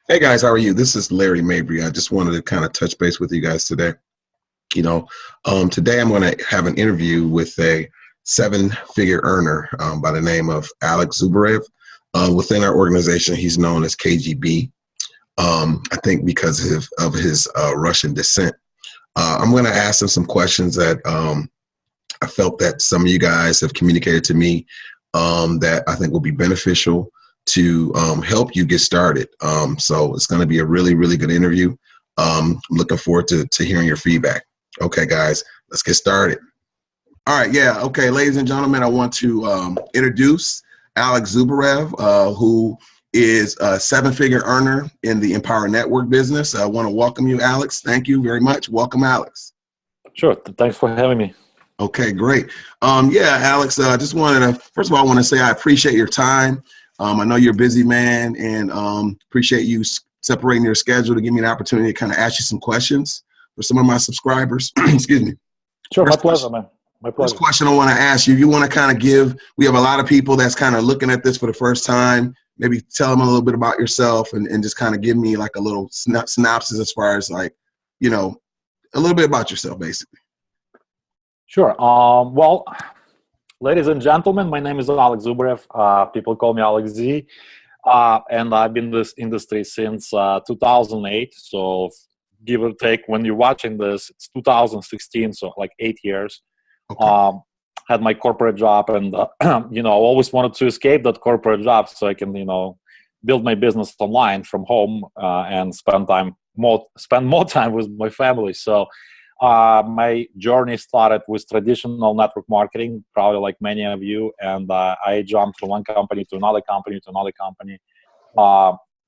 Hey guys, how are you? This is Larry Mabry. I just wanted to kind of touch base with you guys today. You know, Today I'm going to have an interview with a seven-figure earner by the name of Alex Zubarev. Within our organization, he's known as KGB. I think because of his Russian descent. I'm going to ask him some questions that I felt that some of you guys have communicated to me that I think will be beneficial to help you get started. So it's going to be a really, really good interview. I'm looking forward to hearing your feedback. Okay, guys, let's get started. All right, yeah, okay, ladies and gentlemen, I want to introduce Alex Zubarev, who is a seven-figure earner in the Empower Network business. I want to welcome you, Alex. Thank you very much. Welcome, Alex. Sure. Thanks for having me. Okay, great. Yeah, Alex, just wanted to, first of all, I want to say I appreciate your time. I know you're a busy man, and appreciate you separating your schedule to give me an opportunity to kind of ask you some questions for some of my subscribers. Excuse me. Sure, my pleasure, man. My pleasure. First question I want to ask you, want to kind of we have a lot of people that's kind of looking at this for the first time. Maybe tell them a little bit about yourself and just kind of give me like a little synopsis as far as like, a little bit about yourself, basically. Sure. Well, ladies and gentlemen, my name is Alex Zubarev. People call me Alex Z. And I've been in this industry since 2008. So give or take, when you're watching this, it's 2016, so like 8 years. Okay. Had my corporate job, and always wanted to escape that corporate job so I can build my business online from home and spend more time with my family. So my journey started with traditional network marketing, probably like many of you, and I jumped from one company to another company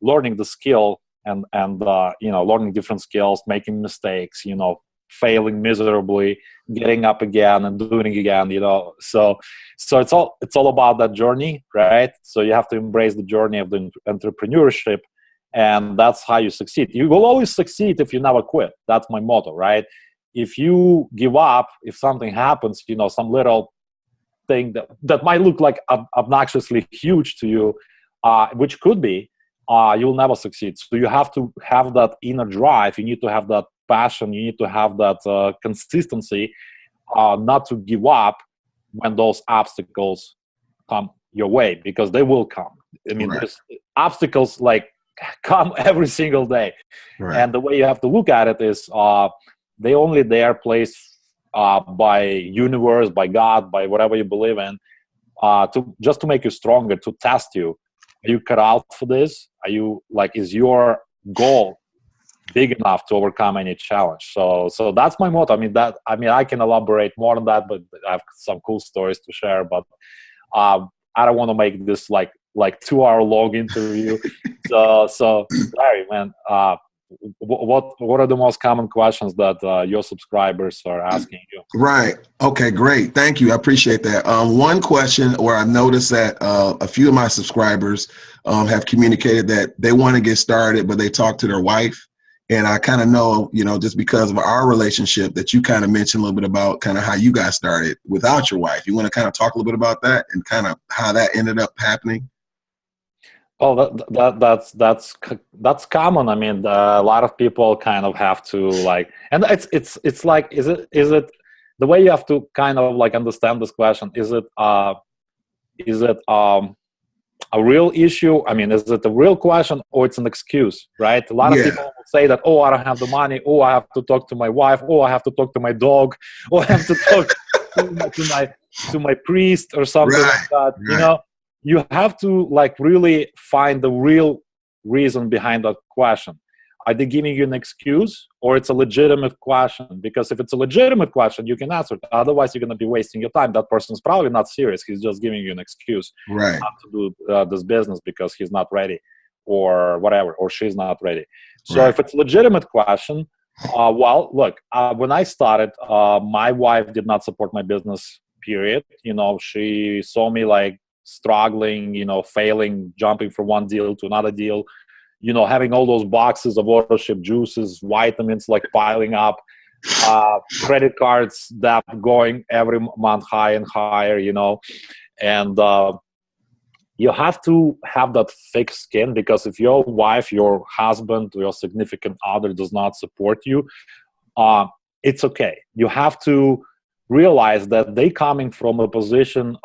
learning the skill and learning different skills, making mistakes, failing miserably, getting up again and doing it again, So it's all about that journey, right? So you have to embrace the journey of the entrepreneurship, and that's how you succeed. You will always succeed if you never quit. That's my motto, right? If you give up, if something happens, some little thing that might look like obnoxiously huge to you, which could be, you'll never succeed. So you have to have that inner drive. You need to have that passion. You need to have that consistency, not to give up when those obstacles come your way, because they will come. I mean, right. Obstacles like come every single day. Right. And the way you have to look at it is they only there placed by universe, by God, by whatever you believe in, to make you stronger, to test you. Are you cut out for this? Are you is your goal big enough to overcome any challenge? So that's my motto. I can elaborate more on that, but I have some cool stories to share. But I don't want to make this like 2-hour long interview. so Larry, man, what are the most common questions that your subscribers are asking you? Right. Okay, great. Thank you. I appreciate that. One question where I noticed that a few of my subscribers have communicated that they want to get started, but they talk to their wife. And I kind of know, just because of our relationship, that you kind of mentioned a little bit about kind of how you got started without your wife. You want to kind of talk a little bit about that and kind of how that ended up happening? Oh, that's common. A lot of people kind of have to and it's like, is it the way you have to kind of understand this question? Is it a real issue? Is it a real question, or it's an excuse, right? A lot of people will say that, oh, I don't have the money. Oh, I have to talk to my wife. Oh, I have to talk to my dog. Oh, I have to talk to my priest or something like that. Right. You have to really find the real reason behind that question. Are they giving you an excuse, or it's a legitimate question? Because if it's a legitimate question, you can answer it. Otherwise, you're going to be wasting your time. That person's probably not serious. He's just giving you an excuse not to do this business because he's not ready, or whatever, or she's not ready. So if it's a legitimate question, well, look, when I started, my wife did not support my business, period. She saw me struggling, failing, jumping from one deal to another deal, having all those boxes of auto-ship juices, vitamins piling up, credit cards that going every month higher and higher, and you have to have that thick skin, because if your wife, your husband, your significant other does not support you, it's okay. You have to realize that they coming from a position,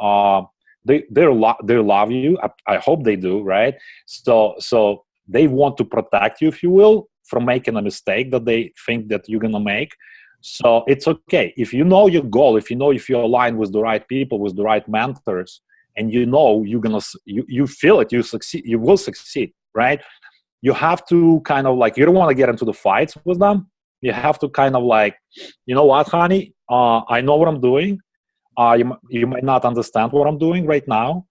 they love you. I hope they do, right? So they want to protect you, if you will, from making a mistake that they think that you're gonna make. So it's okay if you know your goal, if you know, if you're aligned with the right people, with the right mentors, and you know you're gonna, you feel it, you succeed, you will succeed, right? You have to kind of like, you don't want to get into the fights with them. You have to kind of like, you know what, honey, I know what I'm doing. You might not understand what I'm doing right now.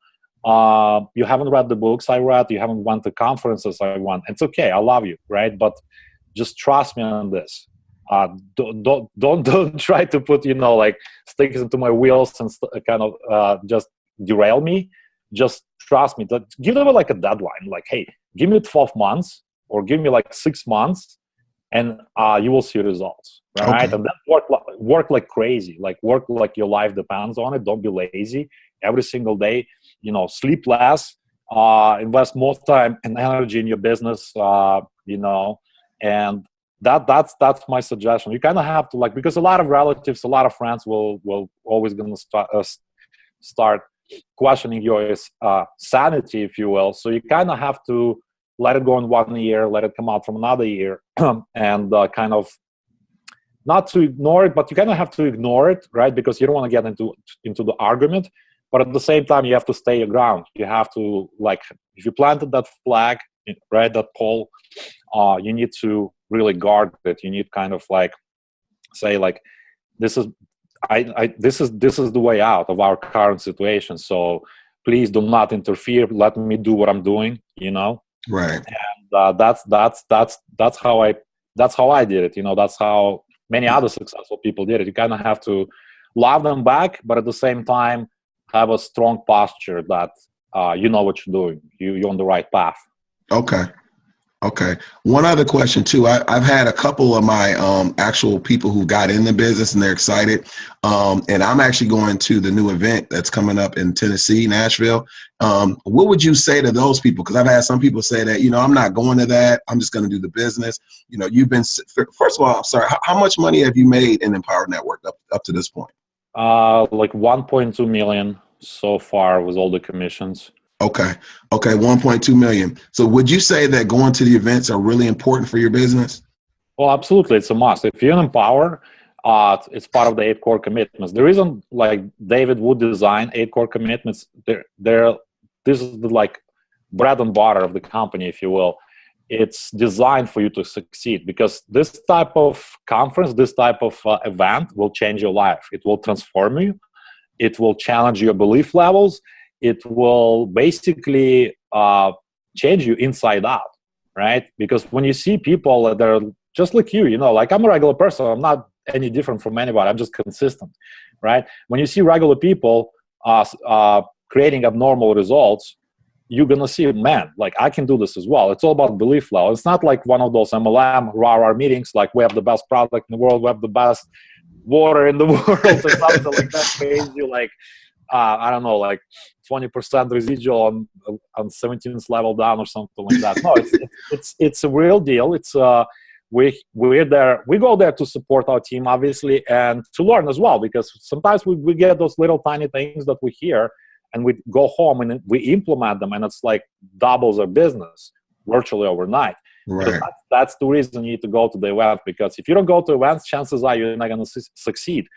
You haven't read the books I read. You haven't went to conferences I went. It's okay. I love you, right? But just trust me on this. Don't try to put, you know, like sticks into my wheels and kind of just derail me. Just trust me. Give them like a deadline. Like, hey, give me 12 months or give me like 6 months, and you will see results, right? Okay. And then work like crazy. Like work like your life depends on it. Don't be lazy. Every single day, you know, sleep less, invest more time and energy in your business, you know, and that's my suggestion. You kind of have to, like, because a lot of relatives, a lot of friends will always going to start questioning your sanity, if you will. So you kind of have to let it go in 1 year, let it come out from another year, and kind of not to ignore it, but you kind of have to ignore it, right? Because you don't want to get into the argument. But at the same time, you have to stay your ground. You have to, like, if you planted that flag, right, that pole, you need to really guard it. You need kind of like say, like, this is this is the way out of our current situation. So please do not interfere. Let me do what I'm doing. You know, right? And that's how I did it. You know, that's how many other successful people did it. You kind of have to love them back, but at the same time have a strong posture that you know what you're doing. You're on the right path. Okay. One other question too. I've had a couple of my actual people who got in the business and they're excited. And I'm actually going to the new event that's coming up in Tennessee, Nashville. What would you say to those people? Because I've had some people say that, you know, I'm not going to that. I'm just going to do the business. You know, you've been, first of all, I'm sorry, how much money have you made in Empowered Network up to this point? Like 1.2 million so far with all the commissions. Okay, 1.2 million. So would you say that going to the events are really important for your business? Well, absolutely. It's a must. If you're in Empower, it's part of the 8 core commitments. The reason, like, David would design 8 core commitments, this is the, like, bread and butter of the company, if you will. It's designed for you to succeed, because this type of conference, this type of event will change your life. It will transform you. It will challenge your belief levels. It will basically change you inside out, right? Because when you see people that are just like you know, like, I'm a regular person. I'm not any different from anybody. I'm just consistent, right? When you see regular people creating abnormal results, you're going to see, man, like, I can do this as well. It's all about belief level. It's not like one of those MLM, rah-rah meetings, like, we have the best product in the world, we have the best water in the world, or something like that crazy, like, I don't know, like 20% residual on 17th level down or something like that. No, it's a real deal. It's we're there. We go there to support our team, obviously, and to learn as well, because sometimes we get those little tiny things that we hear, and we go home and we implement them, and it's like doubles our business virtually overnight. Right. That's the reason you need to go to the event, because if you don't go to events, chances are you're not going to succeed.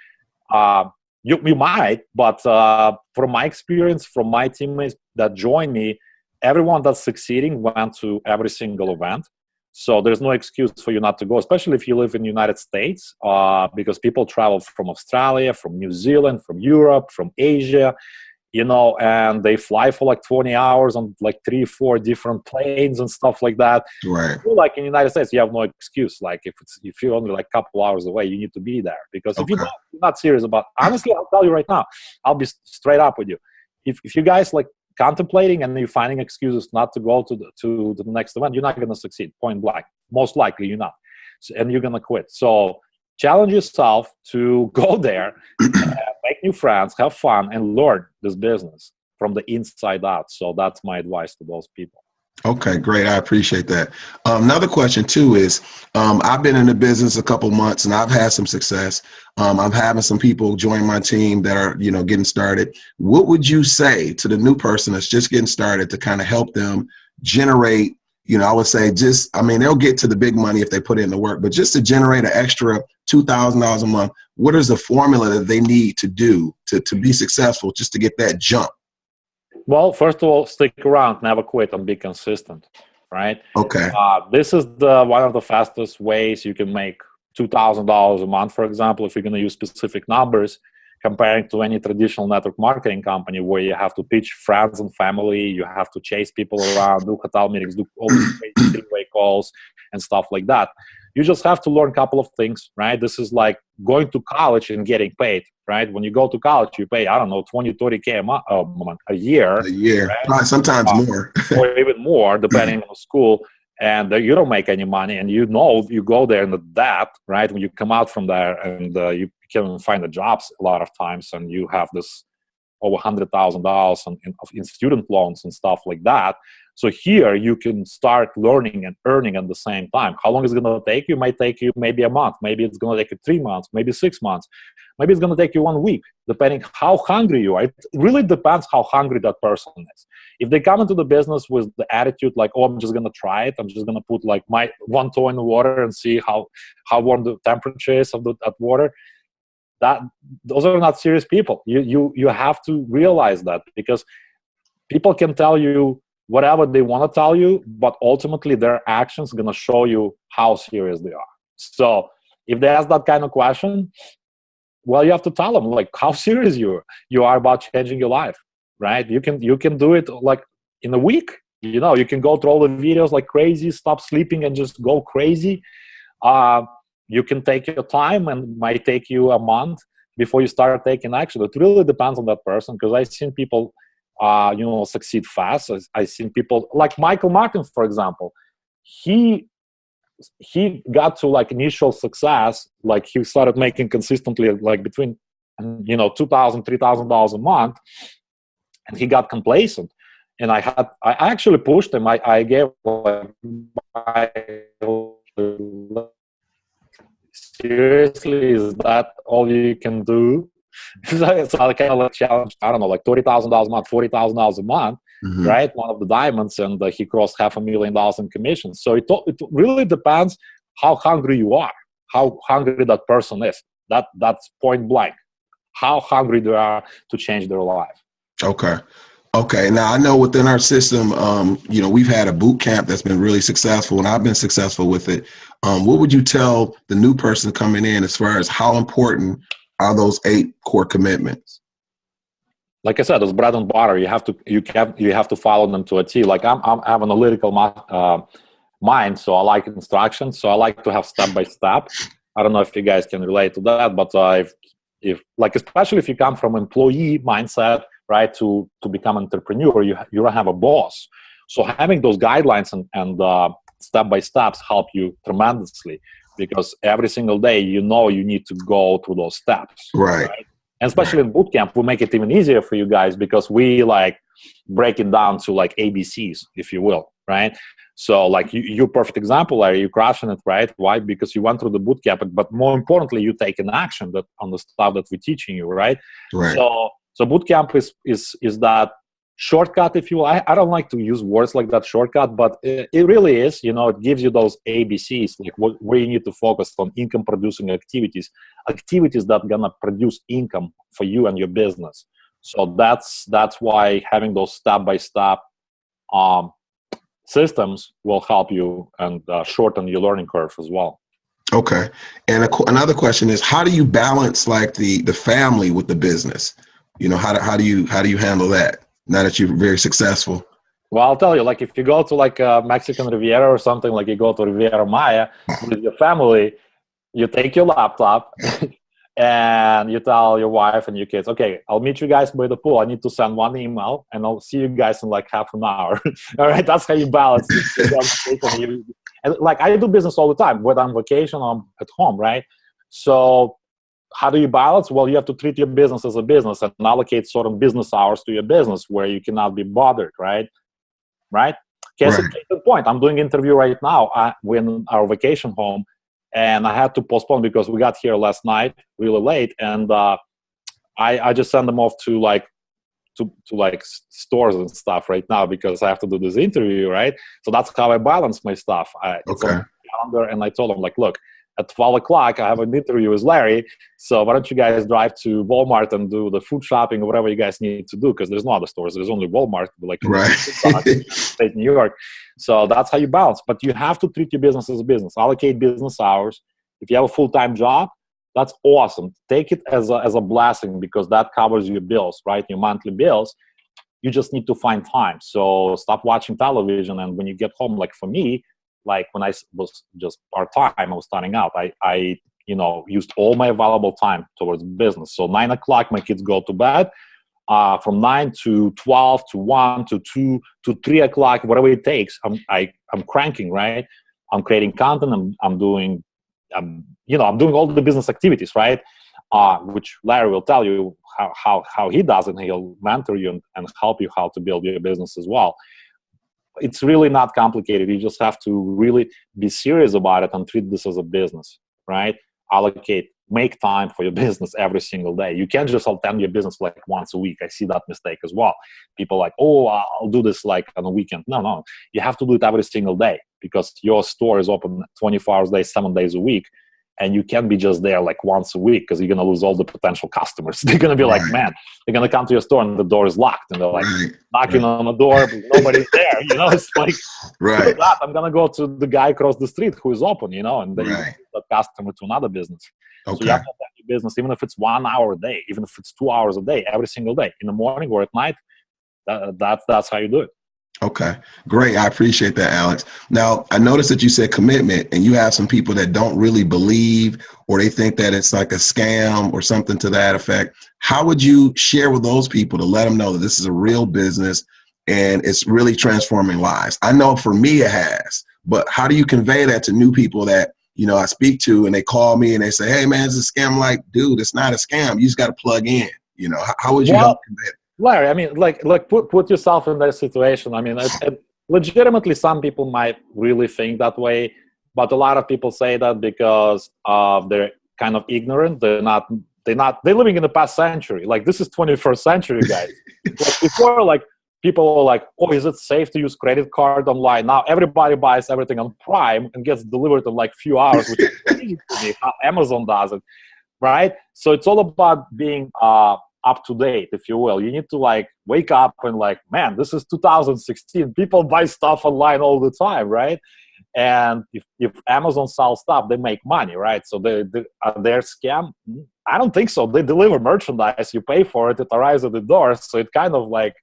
You might, but from my experience, from my teammates that joined me, everyone that's succeeding went to every single event. So there's no excuse for you not to go, especially if you live in the United States, because people travel from Australia, from New Zealand, from Europe, from Asia, you know, and they fly for like 20 hours on like 3-4 different planes and stuff like that. Right. Like in the United States, you have no excuse. Like if you're only like a couple hours away, you need to be there, because if you're not serious about, honestly, I'll tell you right now, I'll be straight up with you. If you guys like contemplating and you're finding excuses not to go to the next event, you're not going to succeed, point blank. Most likely you're not, and you're going to quit. So challenge yourself to go there, make new friends, have fun, and learn this business. from the inside out. So that's my advice to those people. Okay, great. I appreciate that. Another question too is, I've been in the business a couple months and I've had some success. I'm having some people join my team that are, getting started. What would you say to the new person that's just getting started to kind of help them generate, I would say they'll get to the big money if they put in the work, but just to generate an extra $2,000 a month, what is the formula that they need to do to be successful, just to get that jump? Well, first of all, stick around, never quit, and be consistent, right? Okay. This is one of the fastest ways you can make $2,000 a month, for example, if you're going to use specific numbers, comparing to any traditional network marketing company where you have to pitch friends and family, you have to chase people around, do hotel meetings, do all these crazy three-way calls and stuff like that. You just have to learn a couple of things, right? This is like going to college and getting paid, right? When you go to college, you pay, 20, 30K a year. A year, right? Sometimes more. Or even more, depending on the school. And you don't make any money. And you go there in the debt, right? When you come out from there and you can't find the jobs a lot of times, and you have this over $100,000 in student loans and stuff like that. So here you can start learning and earning at the same time. How long is it going to take you? It might take you maybe a month. Maybe it's going to take you 3 months, maybe 6 months. Maybe it's going to take you 1 week, depending how hungry you are. It really depends how hungry that person is. If they come into the business with the attitude like, oh, I'm just going to try it. I'm just going to put like my one toe in the water and see how warm the temperature is of that water. Those are not serious people. You have to realize that, because people can tell you whatever they want to tell you, but ultimately their actions are going to show you how serious they are. So if they ask that kind of question, well, you have to tell them like how serious you are about changing your life, right? You can do it like in a week. You can go through all the videos like crazy, stop sleeping and just go crazy. You can take your time, and it might take you a month before you start taking action. It really depends on that person, because I've seen people, succeed fast. I've seen people like Michael Martin, for example. He got to like initial success, like he started making consistently like between, $2,000, $3,000 a month, and he got complacent. And I actually pushed him. I gave like seriously, is that all you can do? So I kind of like challenge, like $30,000 a month, $40,000 a month, right? One of the diamonds, and he crossed $500,000 in commissions. So it really depends how hungry you are, how hungry that person is. That's point blank. How hungry they are to change their life. Okay. Now I know within our system, we've had a boot camp that's been really successful, and I've been successful with it. What would you tell the new person coming in as far as how important are those 8 core commitments? Like I said, it's bread and butter. You have to follow them to a T. Like I have an analytical mind, so I like instructions. So I like to have step by step. I don't know if you guys can relate to that, but if like, especially if you come from employee mindset, right, to become an entrepreneur, you don't have a boss. So having those guidelines and step-by-steps help you tremendously, because every single day, you need to go through those steps. Right? And especially in bootcamp, we make it even easier for you guys, because we like break it down to like ABCs, if you will, right? So like you're a perfect example, Larry, you're crushing it, right? Why? Because you went through the bootcamp, but more importantly, you take an action on the stuff that we're teaching you, right? So bootcamp is that shortcut, if you will. I don't like to use words like that, shortcut, but it really is. It gives you those ABCs, like where you need to focus on income-producing activities that gonna produce income for you and your business. So that's why having those step-by-step systems will help you and shorten your learning curve as well. Okay. And another question is, how do you balance like the family with the business? How do you handle that now that you're very successful? Well, I'll tell you, like if you go to like a Mexican Riviera or something, like you go to Riviera Maya with your family, you take your laptop and you tell your wife and your kids, okay, I'll meet you guys by the pool. I need to send one email and I'll see you guys in like half an hour. All right. That's how you balance it. And like I do business all the time, whether I'm on vacation or I'm at home. Right. So how do you balance? Well, you have to treat your business as a business and allocate certain business hours to your business where you cannot be bothered, right? Case in point, I'm doing interview right now. We're in our vacation home, and I had to postpone because we got here last night really late, and I just sent them off to stores and stuff right now because I have to do this interview, right? So that's how I balance my stuff. It's on the calendar, and I told them, like, look, at 12 o'clock, I have an interview with Larry, so why don't you guys drive to Walmart and do the food shopping or whatever you guys need to do, because there's no other stores. There's only Walmart, like in state New York. So that's how you balance. But you have to treat your business as a business. Allocate business hours. If you have a full-time job, that's awesome. Take it as a blessing because that covers your bills, right? Your monthly bills. You just need to find time. So stop watching television, and when you get home, like for me, like when I was just part-time, I was starting out, I used all my available time towards business. So 9 o'clock, my kids go to bed. From 9 to 12 to 1 to 2 to 3 o'clock, whatever it takes, I'm cranking, right? I'm creating content. I'm doing all the business activities, right? Which Larry will tell you how he does it, and he'll mentor you and help you how to build your business as well. It's really not complicated. You just have to really be serious about it and treat this as a business, right? Make time for your business every single day. You can't just attend your business like once a week. I see that mistake as well. People are like, oh, I'll do this like on a weekend. No. You have to do it every single day because your store is open 24 hours a day, 7 days a week. And you can't be just there like once a week because you're going to lose all the potential customers. They're going to be like, man, they're going to come to your store and the door is locked. And they're like knocking on the door, but nobody's there. It's like, I'm going to go to the guy across the street who is open, and then you get that customer to another business. Okay. So you have to have your business, even if it's 1 hour a day, even if it's 2 hours a day, every single day, in the morning or at night, that's how you do it. Okay, great. I appreciate that, Alex. Now, I noticed that you said commitment, and you have some people that don't really believe, or they think that it's like a scam or something to that effect. How would you share with those people to let them know that this is a real business and it's really transforming lives? I know for me it has, but how do you convey that to new people that, I speak to and they call me and they say, hey man, it's a scam? I'm like, dude, it's not a scam. You just got to plug in. How would you help convey it? Larry, I mean, like put yourself in that situation. I mean, legitimately, some people might really think that way, but a lot of people say that because they're kind of ignorant. They're living in the past century. Like, this is 21st century, guys. Like before, like people were like, oh, is it safe to use credit card online? Now everybody buys everything on Prime and gets delivered in like few hours, which is crazy to me how Amazon does it, right? So it's all about being up to date, if you will. You need to like wake up and like, man, this is 2016. People buy stuff online all the time, right? And if Amazon sells stuff, they make money, right? So their scam? I don't think so. They deliver merchandise, you pay for it, it arrives at the door. So it kind of like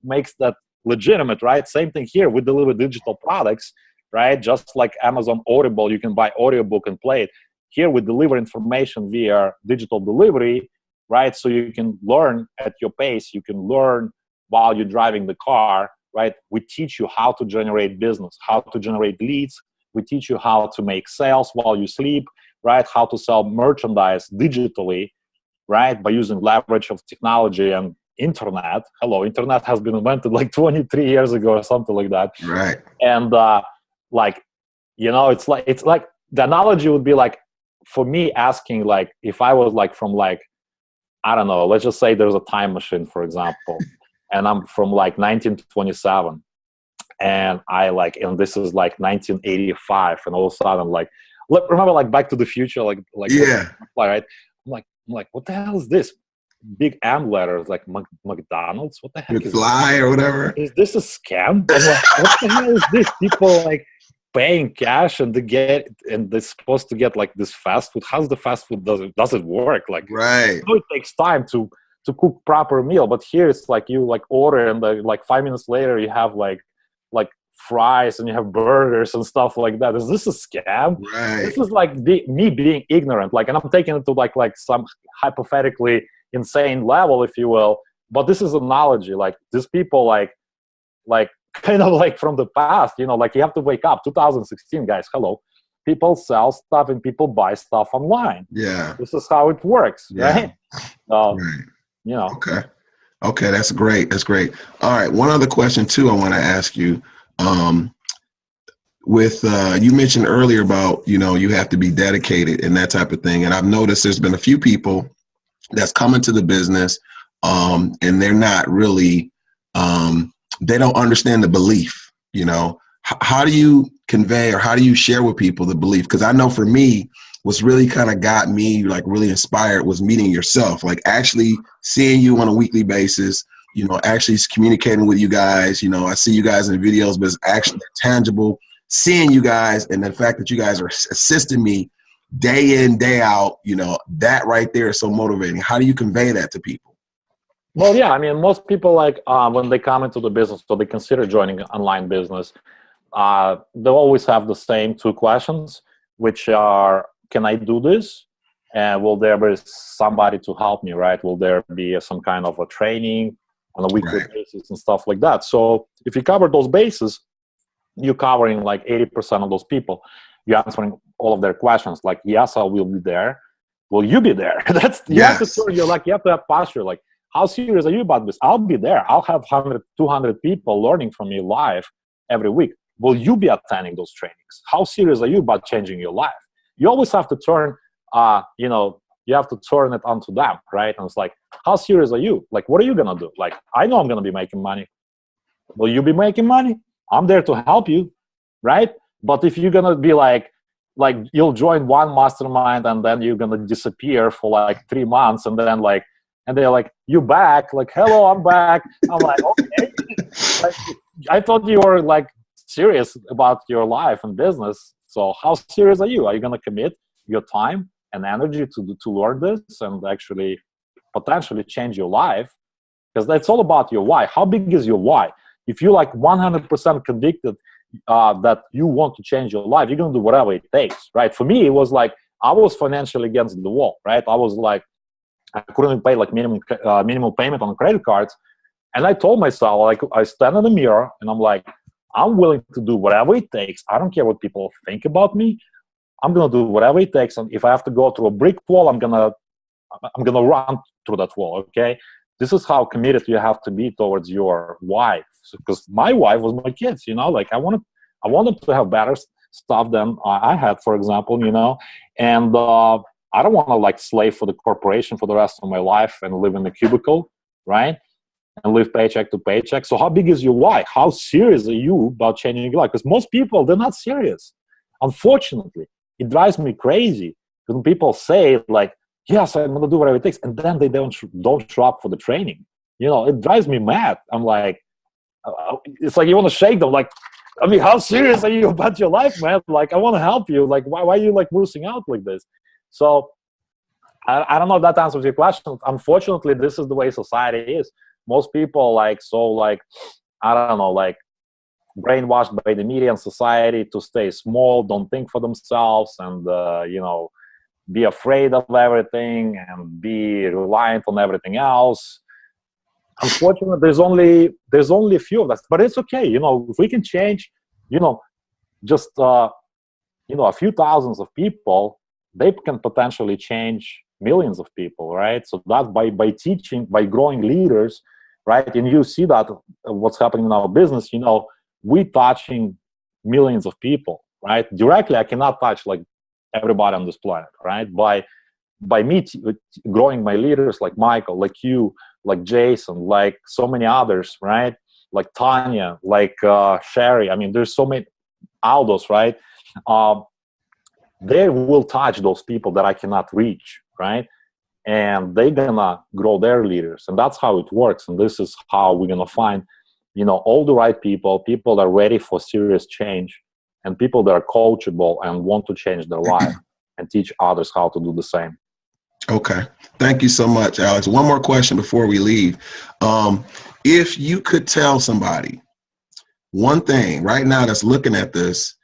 makes that legitimate, right? Same thing here. We deliver digital products, right? Just like Amazon Audible, you can buy audiobook and play it. Here we deliver information via digital delivery, right? So you can learn at your pace. You can learn while you're driving the car, right? We teach you how to generate business, how to generate leads. We teach you how to make sales while you sleep, right? How to sell merchandise digitally, right? By using leverage of technology and internet. Hello, internet has been invented like 23 years ago or something like that. Right. And it's like the analogy would be like, for me asking, like, if I was like from like, I don't know, let's just say there's a time machine, for example, and I'm from like 1927, and this is like 1985, and all of a sudden, like, remember like Back to the Future, like yeah, right? I'm like, what the hell is this? Big M letters, like McDonald's. What the heck is Fly or whatever? Is this a scam? I'm like, what the hell is this? People like paying cash and they're supposed to get like this fast food. How's the fast food does it work? Like, right. it takes time to cook proper meal, but here it's like you like order and like 5 minutes later you have like fries and you have burgers and stuff like that. Is this a scam? Right. This is like me being ignorant, like, and I'm taking it to like some hypothetically insane level, if you will, but this is an analogy. Like, these people like kind of like from the past, like, you have to wake up. 2016, guys, hello. people sell stuff and people buy stuff online. Yeah. This is how it works, Yeah. right? So, Right. you know. Okay. Okay, that's great. That's great. All right. One other question too I want to ask you. With you mentioned earlier about, you have to be dedicated and that type of thing. And I've noticed there's been a few people that's come into the business and they're not really they don't understand the belief. How do you convey or how do you share with people the belief? Because I know for me, what's really kind of got me like really inspired was meeting yourself, like actually seeing you on a weekly basis, actually communicating with you guys. I see you guys in the videos, but it's actually tangible, seeing you guys, and the fact that you guys are assisting me day in, day out, that right there is so motivating. How do you convey that to people? Well, yeah, I mean, most people when they come into the business, so they consider joining an online business, they'll always have the same two questions, which are, can I do this? And will there be somebody to help me, right? Will there be some kind of a training on a weekly basis and stuff like that? So if you cover those bases, you're covering like 80% of those people. You're answering all of their questions. Like, yes, I will be there. Will you be there? You have to turn, you have to have posture. Like, how serious are you about this? I'll be there. I'll have 100, 200 people learning from me live every week. Will you be attending those trainings? How serious are you about changing your life? You always have to turn, you have to turn it onto them, right? And it's like, how serious are you? Like, what are you going to do? Like, I know I'm going to be making money. Will you be making money? I'm there to help you, right? But if you're going to be like you'll join one mastermind and then you're going to disappear for like 3 months and then and they're like, you back? Like, hello, I'm back. I'm like, okay. Like, I thought you were like serious about your life and business. So how serious are you? Are you going to commit your time and energy to learn this and actually potentially change your life? Because that's all about your why. How big is your why? If you're like 100% convicted that you want to change your life, you're going to do whatever it takes, right? For me, it was like I was financially against the wall, right? I was like, I couldn't pay like minimum payment on credit cards. And I told myself, like, I stand in the mirror and I'm like, I'm willing to do whatever it takes. I don't care what people think about me. I'm going to do whatever it takes. And if I have to go through a brick wall, I'm going to run through that wall. Okay. This is how committed you have to be towards your wife. Because my wife was my kids, like I wanted to have better stuff than I had, for example, and I don't want to like slave for the corporation for the rest of my life and live in a cubicle, right? And live paycheck to paycheck. So how big is your why? How serious are you about changing your life? Because most people, they're not serious. Unfortunately, it drives me crazy when people say like, yes, I'm going to do whatever it takes. And then they don't show up for the training. It drives me mad. I'm like, it's like you want to shake them. Like, I mean, how serious are you about your life, man? Like, I want to help you. Like, why are you like losing out like this? So I don't know if that answers your question. Unfortunately, this is the way society is. Most people I don't know, like brainwashed by the media and society to stay small, don't think for themselves, and be afraid of everything and be reliant on everything else. Unfortunately, there's only a few of us, but it's okay. If we can change, just a few thousands of people, they can potentially change millions of people, right? So that by teaching, by growing leaders, right? And you see that what's happening in our business, we touching millions of people, right? Directly, I cannot touch like everybody on this planet, right? By me growing my leaders like Michael, like you, like Jason, like so many others, right? Like Tanya, like Sherry. I mean, there's so many Aldos, right? They will touch those people that I cannot reach, right? And they're gonna grow their leaders, and that's how it works. And this is how we're gonna find, all the right people that are ready for serious change, and people that are coachable and want to change their life and teach others how to do the same. Okay. Thank you so much, Alex. One more question before we leave. If you could tell somebody one thing right now that's looking at this,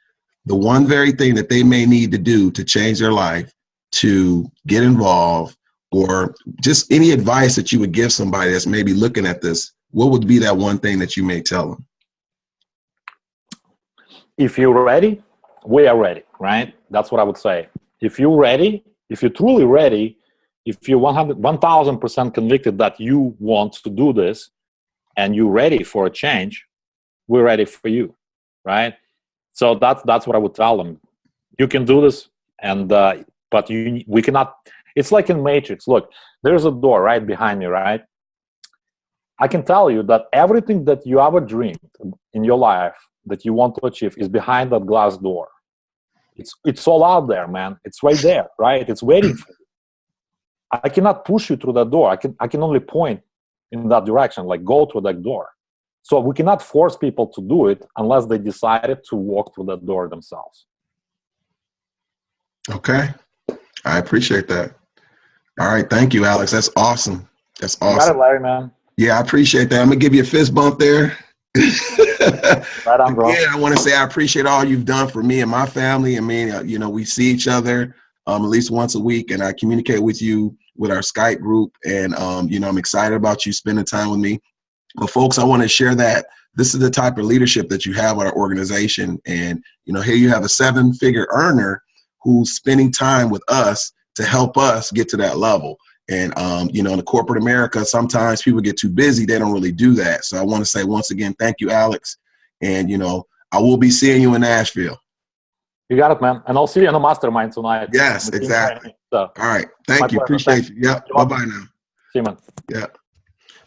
the one very thing that they may need to do to change their life, to get involved, or just any advice that you would give somebody that's maybe looking at this, what would be that one thing that you may tell them? If you're ready, we are ready, right? That's what I would say. If you're ready, if you're truly ready, if you're 1000% convicted that you want to do this and you're ready for a change, we're ready for you, right? So that's what I would tell them. You can do this, and but we cannot. It's like in Matrix. Look, there's a door right behind me, right? I can tell you that everything that you ever dreamed in your life that you want to achieve is behind that glass door. It's all out there, man. It's right there, right? It's waiting for you. I cannot push you through that door. I can only point in that direction, like go through that door. So we cannot force people to do it unless they decided to walk through that door themselves. Okay. I appreciate that. All right. Thank you, Alex. That's awesome. That's awesome. You got it, Larry, man. Yeah, I appreciate that. I'm going to give you a fist bump there. Right on, bro. Yeah, I want to say I appreciate all you've done for me and my family. I mean, you know, we see each other at least once a week, and I communicate with you with our Skype group. And, you know, I'm excited about you spending time with me. But folks, I want to share that this is the type of leadership that you have at our organization. And, you know, here you have a 7-figure earner who's spending time with us to help us get to that level. And, you know, in the corporate America, sometimes people get too busy. They don't really do that. So I want to say once again, thank you, Alex. And, you know, I will be seeing you in Nashville. You got it, man. And I'll see you in the mastermind tonight. Yes, exactly. So, all right. Thank you. Pleasure. Appreciate you. Yep. Bye-bye now. See you, man. Yeah.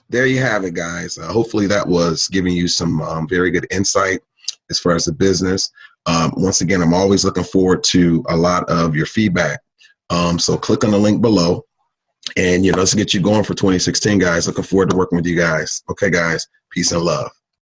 There you have it, guys. Hopefully that was giving you some very good insight as far as the business. Once again, I'm always looking forward to a lot of your feedback. So click on the link below. And, you know, let's get you going for 2016, guys. Looking forward to working with you guys. Okay, guys. Peace and love.